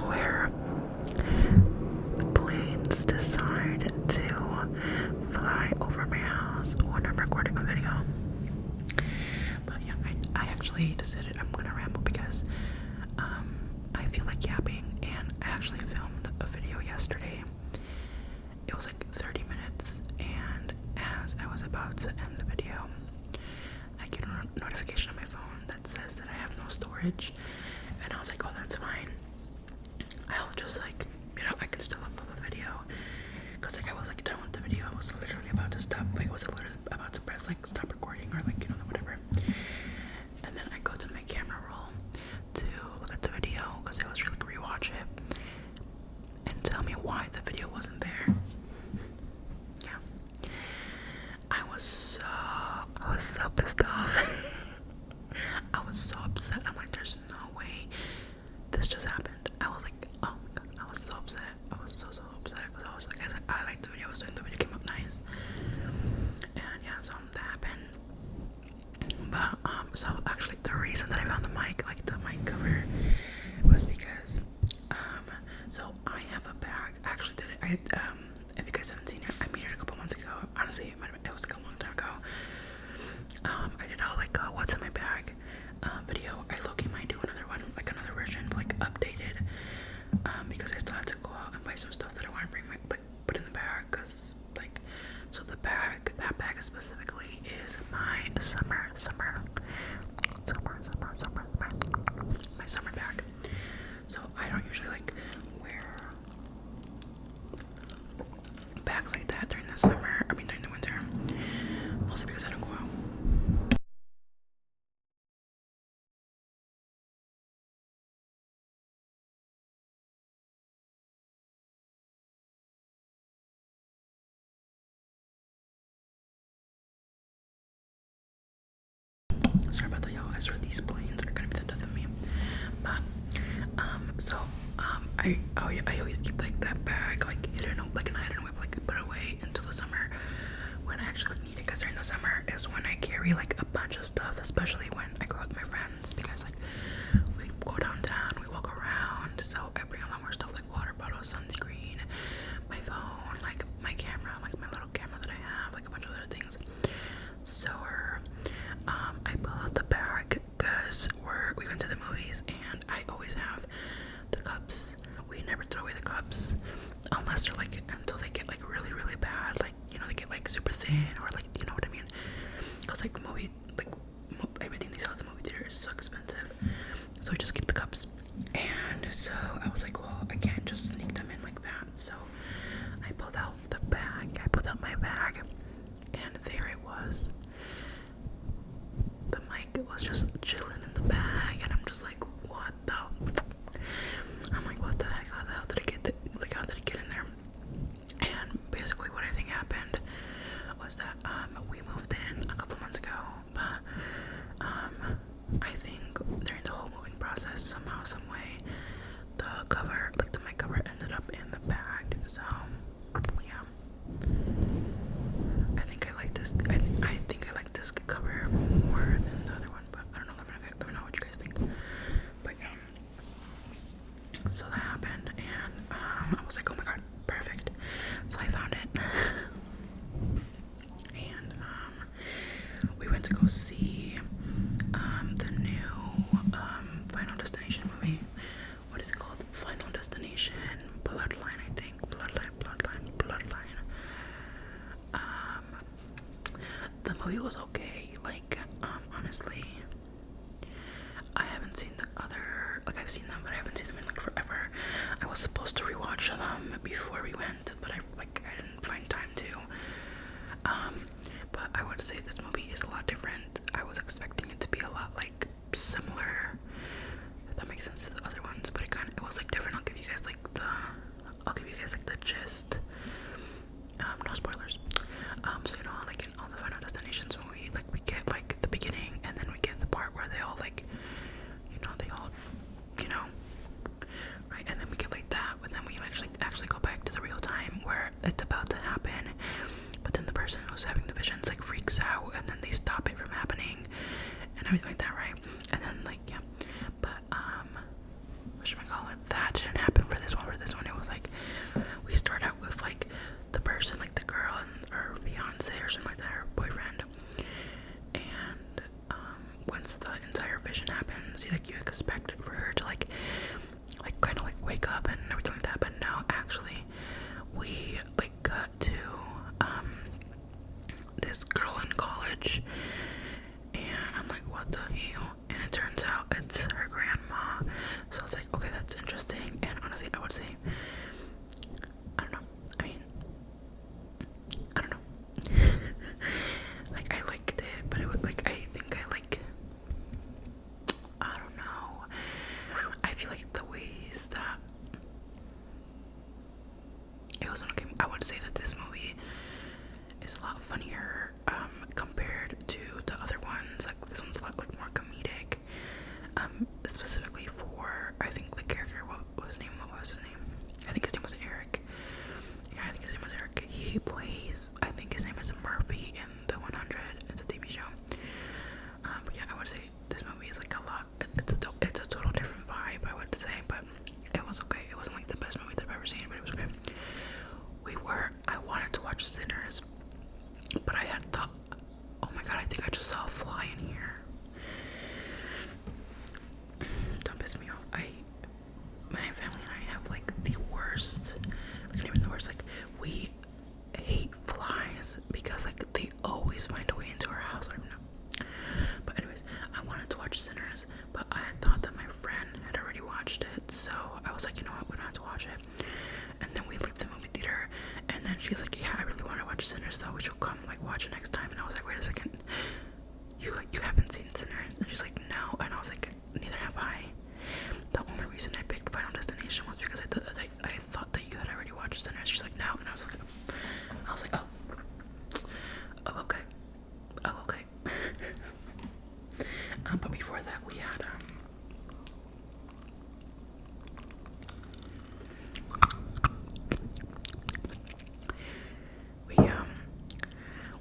where planes decide to fly over my house when I'm recording a video. But yeah, I actually decided I'm gonna ramble because I feel like yapping, and I actually filmed a video yesterday. It was like 30 minutes, and as I was about to end the video, I get a notification on my phone that says that I have no storage, and I was like, oh, that's fine. I'll just like, I can still upload the video, because like I was like done with the video. I was literally about to stop, like I was literally about to press like stop recording or like, whatever. And then I go to my camera roll to look at the video, because I was really rewatch it and tell me why the video wasn't there. Yeah. I was so pissed off. I was so upset. I'm like, there's no way this just happened. I was like, oh my god, I was so upset. I was so upset, because I was like, I liked the video. I was doing the video, came out nice. And yeah, so that happened. But so actually the reason that I found the mic, like the mic cover, was because so I have a bag. I actually did it. If you guys haven't seen it, I made it a couple months ago. Honestly, it was like a long time ago. I did all like what's in my bag video. I low-key might do another one, like another version, like updated, because I still had to go out and buy some stuff that I want to bring put in the bag, because like, so that bag specifically is my my summer bag. So I don't usually like wear bags like that during the summer. I mean during the winter, mostly because I don't go out. Sorry about that, y'all. I swear these planes are gonna be the death of me. But so I always keep like that bag like hidden, like in a hidden whip, like put away until the summer when I actually need it. Because during the summer is when I carry like a bunch of stuff, especially when I go out with my friends, because like we go downtown, we walk around. So I bring a lot more stuff, like water bottles, sunscreen, my phone, like my camera, like my little camera that I have, like a bunch of other things. So I pull out the bag because we went to the movies, and I always have the cups. We never throw away the cups unless they're like, until they get like really bad, like they get like super thin, or like, you know what I mean, because like the movie, like everything they sell at the movie theater is so expensive, so we just keep the cups. And so I was like, well, I can't just sneak them in like that, so I pulled out my bag, and there it was. The mic was just chilling in the bag, and I'm just like, what the heck, how the hell did it get in there? And basically what I think happened was that we moved in a couple months ago, but I think during the whole moving process, somehow, some way, the cover, like the mic cover, ended up in the bag. So yeah, I think I like this cover more than the other one, but I don't know. Let me know what you guys think. But yeah, so that happened, and I was like, oh my god, perfect. So I found it, and we went to go see the new Final Destination movie. What is it called? Final Destination Bloodline, I think. Bloodline. The movie was okay. Like, honestly, I haven't seen the other, like I've seen them, but I haven't seen them in like forever. I was supposed to rewatch them before we went, but I didn't find time to. But I would say this movie is a lot different. I was expecting it to be a lot like similar, if that makes sense, to the other ones, but it was like different. I'll give you guys like the gist. No spoilers. So like in all the Final Destinations movies, like we get like the beginning, and then we get the part where they all like, right, and then we get like that, but then we actually go back to the real time where it's about to happen, but then the person who's having the visions like freaks out, and then they stop it from happening and everything like that, right? And then like, yeah, but whatchamacallit, that didn't happen fiance or something like that, her boyfriend. And once the entire vision happens, you expect for her to like kind of like wake up and everything like that. But no, actually, we like cut to this girl in college, and I'm like, what the hell? And it turns out it's her grandma. So I was like, okay, that's interesting. And honestly, I would say, I don't know. I mean, I don't know. Like, I liked it, but it was like, I think I like, I don't know. I feel like the ways that it was okay. I would say that this movie is a lot funnier compared to the other ones. Like, this one's a lot like more comedic. Specifically for, I think, the character, what was his name? I think his name was Eric. Yeah, I think his name was Eric. He plays, I think his name is Murphy in The 100. It's a TV show. But yeah, I would say this movie is like a lot. It's a total different vibe, I would say. But it was okay. It wasn't like the best movie that I've ever seen, but it was okay. I wanted to watch Sinners, but I had thought, oh my god, I think I just saw a fly in here. Don't piss me off. My family and I have like the worst, like not even the worst, like we hate flies because like they always find a way into our house. I don't know. But anyways, I wanted to watch Sinners, but I had thought that my friend had already watched it, so I was like, you know what, we don't have to watch it. And then we leave the movie theater, and then she was like, yeah, I really want to watch Sinners though, we should come like watch it next time. And I was like, wait a second, you haven't seen Sinners? And she's like, no. And I was like, neither have I. The only reason I picked Final Destination was because I thought that you had already watched Sinners. She's like, no. And I was like, oh okay, but before that we had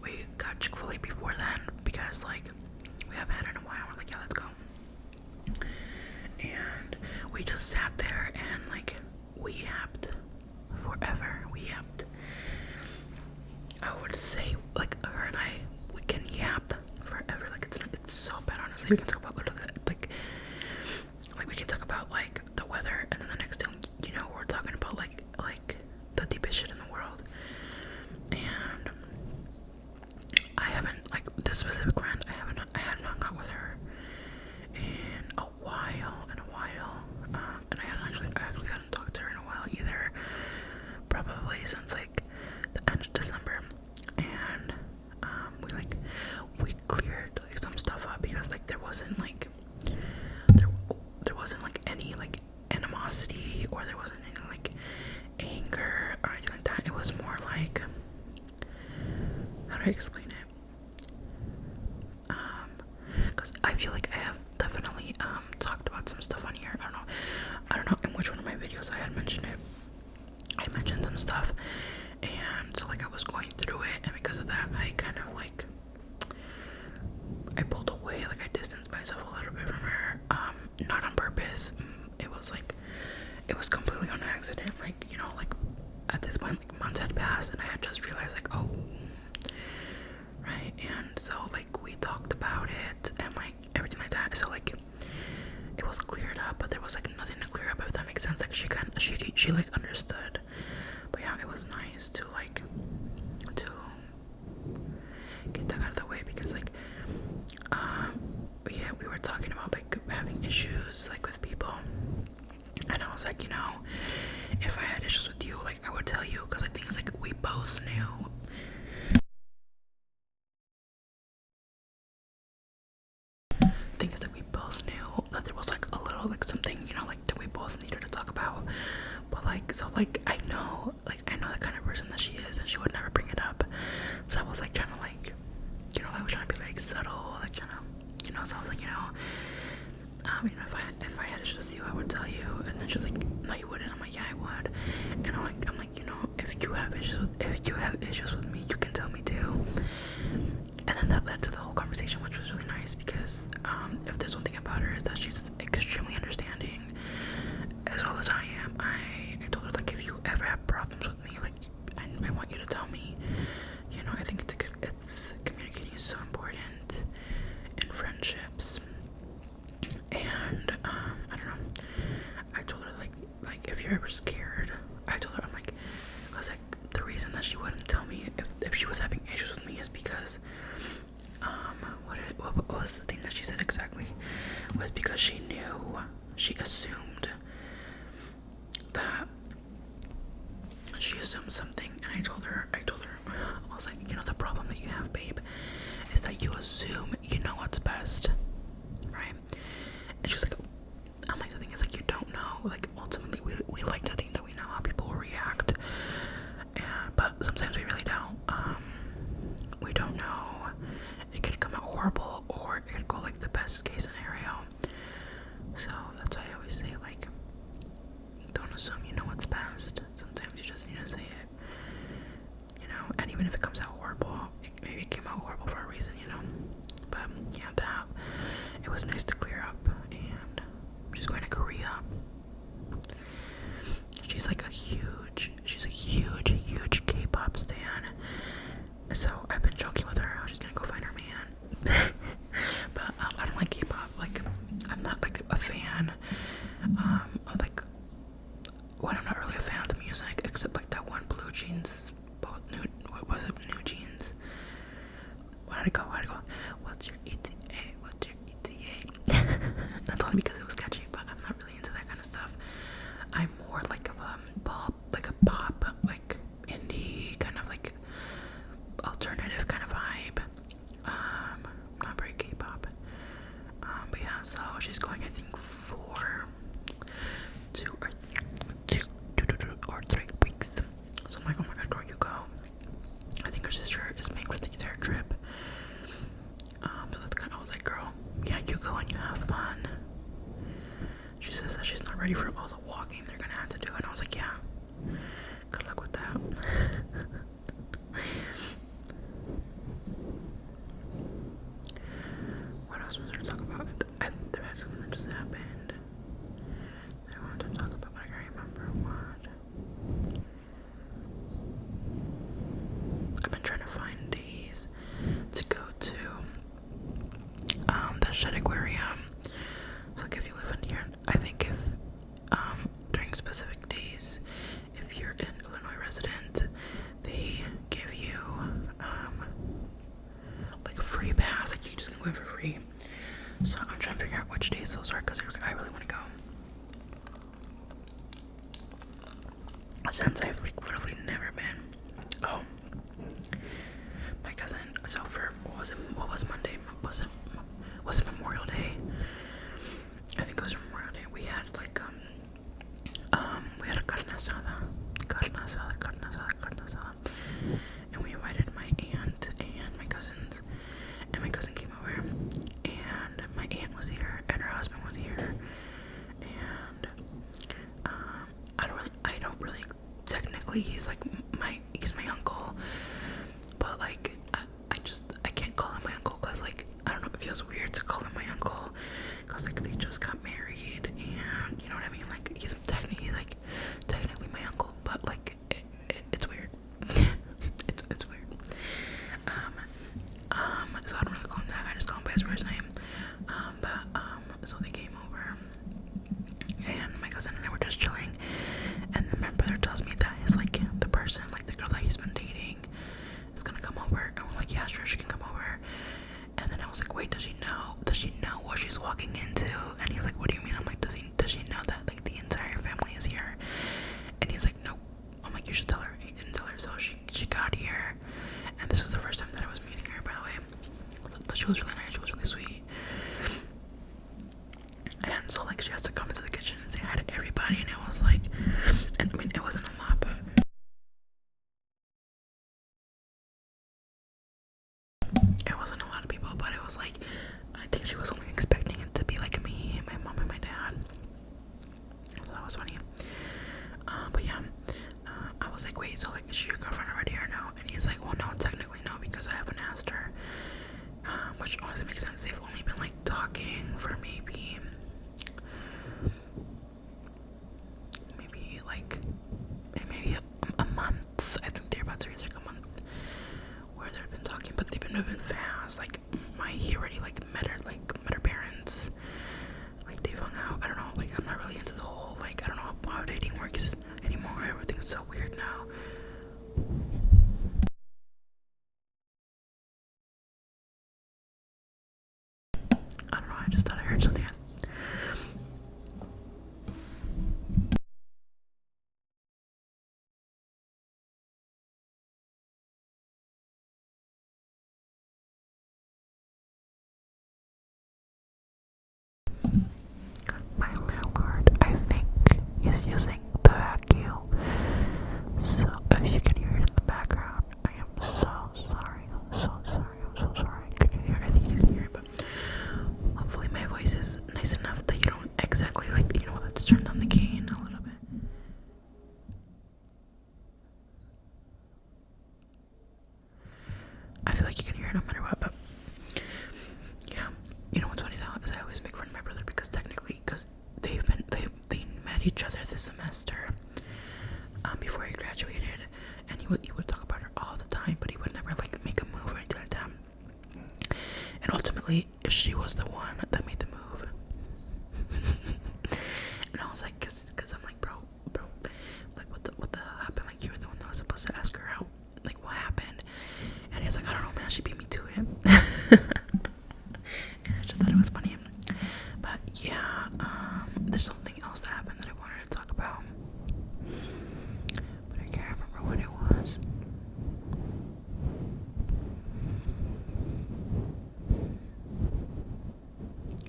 we got Chick-fil-A before then, because like we haven't had it in a while. We're like, yeah, let's go. And we just sat there and like we yapped forever. I would say like her and I, we can yap forever. Like it's so bad, honestly. We can talk about literally like we can talk about like the weather, and then the next thing you know, we're talking about like the deepest shit in the world. And I haven't, like, this specific friend, I hadn't hung out with her in a while, and I actually hadn't talked to her in a while either, probably since like the end of December. And we cleared like some stuff up, because like there wasn't like any like animosity, or there wasn't any like anger or anything like that. It was more like, how do I explain it? Because I feel like I have definitely talked about some stuff on here. I don't know in which one of my videos I had mentioned it. I mentioned some stuff, and so like I was going through it, and because of that I kind of like I pulled away, like I distanced myself a little bit from her, not on purpose. It was completely on accident. Like, you know, like at this point, like months had passed, and I had just realized like, oh, right. And so like we talked about it and like everything like that. So like it was cleared up, but there was like nothing to clear up, if that makes sense. Like she like understood. But yeah, it was nice to get that out of the way, because like yeah, we were talking about like having issues like with people, and I was like, you know, if I had issues with you, like I would tell you, because I think it's like we both knew. Thing is that we both knew that there was like a little like something, you know, like that we both needed to talk about. But like, so like I know the kind of person that she is, and she would never bring it up. So I was like trying to like, you know, I was trying to be like subtle, like trying to, you know. So I was like, you know, if I had issues with you, I would tell you. And then she was like, no, you wouldn't. I'm like, yeah, I would. And I'm like, you know, if you have issues with me, you can tell me too. And then that led to the whole conversation, which was really nice, because if there's one thing about her, is that she's extremely understanding, as well as I am. I told her, like, if you ever have problems with me, like, I want you to tell me. You know, I think it's a very scared. I told her, I'm like, because like the reason that she wouldn't tell me if she was having issues with me is because what was the thing that she said exactly? Was because she assumed that something. And I told her, I was like, you know, the problem that you have, babe, is that you assume you know what's best, right? And she was like, I'm like, the thing is, like, you don't know. Like, ultimately, we like to think that we know how people will react, but sometimes we really don't. We don't know. It could come out horrible, or it could go like the best case scenario. So that's why I always say, like, don't assume you know what's best. Sometimes you just need to say it, you know. And even if it comes out horrible, maybe it came out horrible for a reason, you know. But yeah, it was nice to clear up. And she's going to Korea. She's a huge K-pop stan. So I've been joking with her how she's gonna go find her man. But I don't like K-pop. Like, I'm not like a fan. I'm not really a fan of the music, except like that one Blue Jeans. What was it? New Jeans. How'd it go? What's your ETA? That's only because it was catchy, but I'm not really into that kind of stuff. I'm more like of a pop, like indie kind of like alternative kind of vibe. Not very K-pop. But yeah, so she's going, I think, for 2 or 3 weeks. So I'm like, oh my god, girl, you go. I think her sister is paying for the entire trip. So that's kind of, I was like, girl, yeah, you go and you have fun. She says that she's not ready for all the walking they're gonna have to do, and I was like, yeah, good luck with that. What else was there to talk about? There had something that just happened that I wanted to talk about, but I can't remember what. I've been trying to find days to go to the Shed Aquarium. So like, if you live in here, I think if during specific days, if you're an Illinois resident, they give you like a free pass. Like, you just can go in for free. So I'm trying to figure out which days those are, because I really want to go. Since I've like literally never been. Oh, my cousin. So for what was Monday? Was it Memorial Day? I think it was Memorial Day. We had like we had a carne asada, and we invited my aunt and my cousins, and my cousin came over, and my aunt was here, and her husband was here, and I don't really technically, he's my uncle, but like I can't call him my uncle, because like, I don't know, it feels weird to call him my uncle, because like they just got married, and you know what I mean, like he's technically my uncle, but like it's weird. it's weird. So I don't really call him that, I just call him by his first name. So they came over, and my cousin and I were just chilling, and then my brother tells me that he's like, the person, like the girl that he's been dating, is gonna come over, and we're like, yeah, sure, she can come over. And then I was like, wait, does she know what she's walking into? And he's like, what do you mean? I'm like, does she know that like the entire family is here? And he's like, nope. I'm like, you should tell her. He didn't tell her. So she got here, and this was the first time that I was meeting her, by the way. But she was really nice, she was really sweet. And so like, she has to come into the kitchen and say hi to everybody, and it was like, and I mean, it wasn't a lot, but it wasn't a lot of people, but it was like, I think she was only expecting it to be like me, my mom, and my dad. So that was funny. But yeah, I was like, wait, so like, is she your girlfriend already or no? And he's like, well, no, technically no, because I haven't asked her. Which honestly makes sense. They've only been like talking for maybe like maybe a month. I think they're about to reach like a month where they've been talking, but they've been moving fast. Like, he already like met her parents. Like, they've hung out. I don't know, like, I'm not really into the whole, like, I don't know how dating works just using the vacuum. So if you can hear it in the background, I am so sorry. I'm so sorry. I'm so sorry. Can you hear it? I think you can hear it, but hopefully my voice is nice enough that you don't exactly like, you know, let's turn down the gain a little bit. I feel like you can hear it no matter what, but yeah. You know what's funny though is I always make fun of my brother because technically, because they met each other this semester, before he graduated, and he would talk about her all the time, but he would never like make a move or anything like that. And ultimately, she was the one that made the move. And I was like, cause I'm like, bro, like what the hell happened? Like you were the one that was supposed to ask her out. Like what happened? And he's like, I don't know, man. She beat me to it. And I just thought it was funny. But yeah, there's something else that happened that I wanted to talk about, but I can't remember what it was.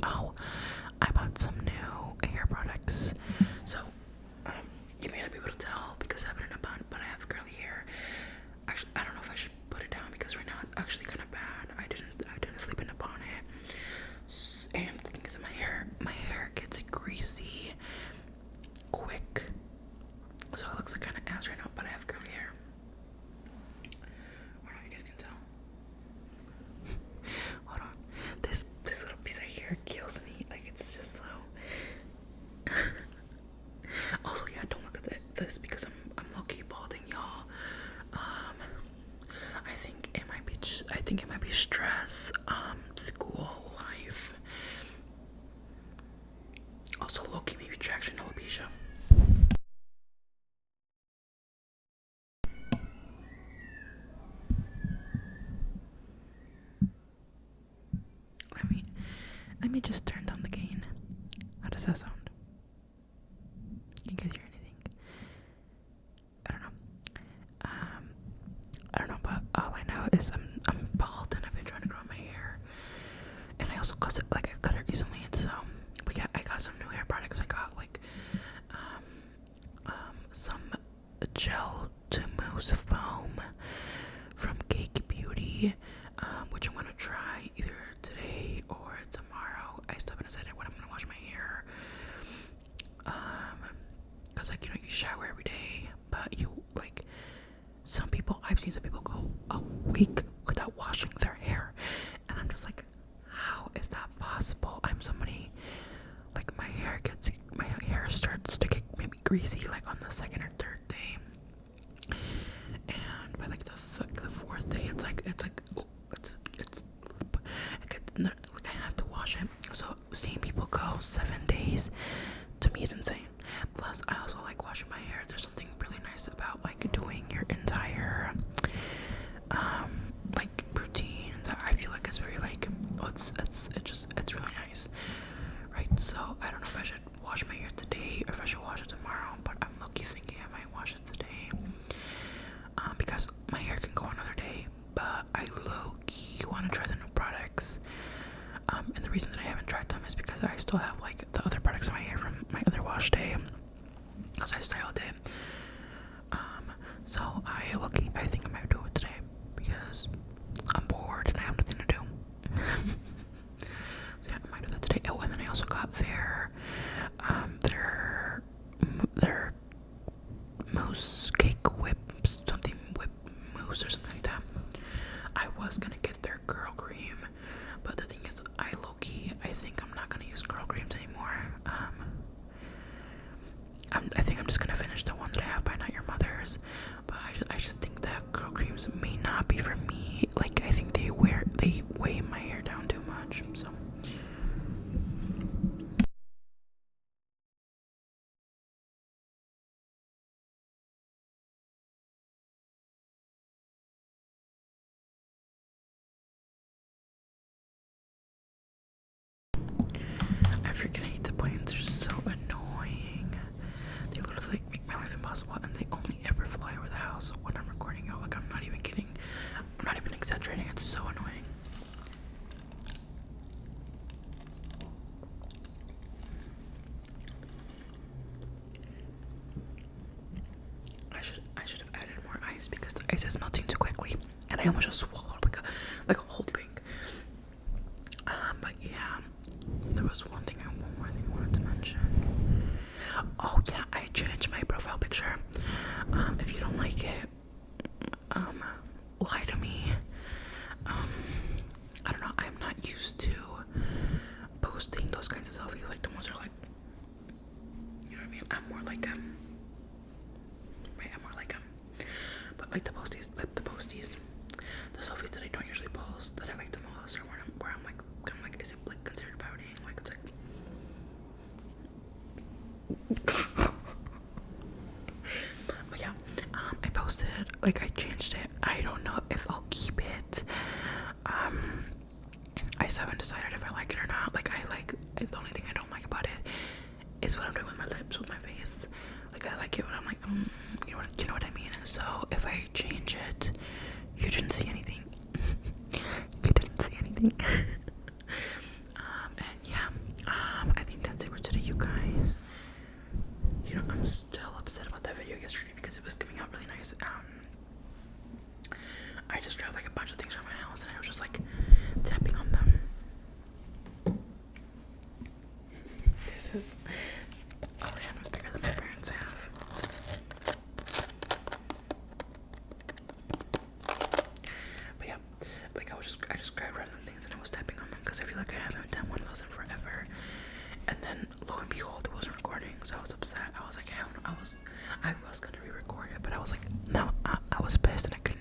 Oh, I bought some new hair products. So, you may not be able to tell because I have it in a bun, but I have curly hair. Actually, I don't know if I should put it down because right now it's actually kind of bad. I didn't sleep in upon it. And the thing is, my hair gets greasy quick, so it looks like kind of ass right now. But I have curly hair. I don't know if you guys can tell. Hold on, this little piece of hair kills me. Like it's just so. Also, yeah, don't look at this because I'm low-key balding, y'all. I think it might be stress, school life. Also, low-key maybe traction alopecia. Let me just turn down the gain. How does that sound? Can you guys hear anything? I don't know. I don't know, but all I know is I'm bald and I've been trying to grow my hair. And I also cut it recently, and so I got some new hair products. I got like some gel to mousse foam from Cake Beauty, which I'm gonna try either today or tomorrow. I still haven't decided when I'm gonna wash my hair. Cause like, you know, you shower every day, but you like I've seen some people go a week without washing their hair, and I'm just like, how is that possible? I'm somebody like my hair starts to get maybe greasy like on the second or third day, and by like the fourth day it's like I have to wash it. So seeing people go 7 days to me is insane. Plus I also like washing my hair. There's something really nice about like doing your entire like routine that I feel like is very like, it's really nice, right? So I don't know if I should wash my hair today or if I should wash it tomorrow, but I'm low-key thinking I might wash it today, because my hair can go another day, but I low-key want to try the new products, and the reason that I haven't tried them is because I still have like the other products in my hair from my other wash day, because I styled it. So I think I might do it today because I'm bored and I have nothing to do. So yeah, I might do that today. Oh, and then I also got their mousse cake whips, something whip mousse or something like that. I was gonna get their girl cream, but the thing is, I think I'm not gonna use girl creams anymore. I think I'm just gonna finish the one that I have by Not Your Mother's, but I just think that girl creams may not be for me. Like I think they weigh my hair down too much. So I freaking hate the planes. They're so annoying. They literally like make my life impossible, and they only ever fly over the house when I'm recording y'all. Like I'm not even kidding. I'm not even exaggerating. It's so annoying. ice is melting too quickly, and I almost just swallowed like a whole thing. But yeah, there was one more thing I wanted to mention. Oh yeah, I changed my profile picture. If you don't like it, lie to me. I don't know. I'm not used to posting those kinds of selfies. Like the ones are like, you know what I mean? I'm more like but like the posties, the selfies that I don't usually post, that I like the most, or where I'm like, kind of like, is it like considered pouting? Like it's like. But yeah, I posted, like I changed it. I don't know if I'll keep it. I still haven't decided if I like it or not. Like the only thing I don't like about it is what I'm doing with my lips, with my face. Like I like it, but I'm like, you know what I mean. So if I change it, you didn't see anything. You didn't see anything. And yeah, I think that's it for today, you guys. You know, I'm still upset about that video yesterday because it was coming out really nice. I just grabbed like a bunch of things from my house and I was just like tapping on them. This is Ariana's bigger than my parents have. But yeah, like I just grabbed random things and I was tapping on them because I feel like I haven't done one of those in forever. And then lo and behold, it wasn't recording, so I was upset. I was like, hell no. I was gonna re-record it, but I was like, no, I was pissed and I couldn't